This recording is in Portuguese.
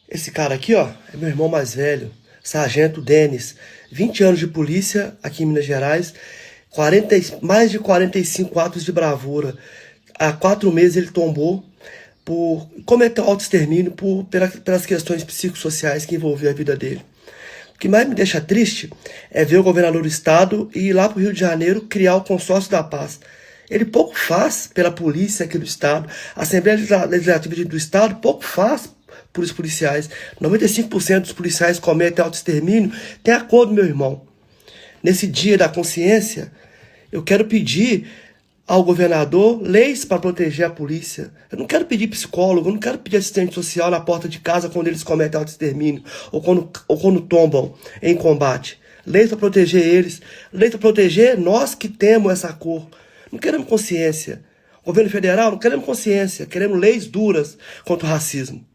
Esse cara aqui, ó, é meu irmão mais velho, Sargento Denis. 20 anos de polícia aqui em Minas Gerais, mais de 45 atos de bravura. Há 4 meses ele tombou por cometer autoextermínio pelas questões psicossociais que envolviam a vida dele. O que mais me deixa triste é ver o governador do estado ir lá para o Rio de Janeiro criar o Consórcio da Paz. Ele pouco faz pela polícia aqui do estado, a Assembleia Legislativa do estado pouco faz por os policiais. 95% dos policiais cometem autoextermínio, tem acordo, meu irmão. Nesse dia da consciência, eu quero pedir ao governador leis para proteger a polícia. Eu não quero pedir psicólogo, eu não quero pedir assistente social na porta de casa quando eles cometem autoextermínio ou quando tombam em combate. Leis para proteger eles, leis para proteger nós que temos essa cor. Não queremos consciência. Governo federal, não queremos consciência, queremos leis duras contra o racismo.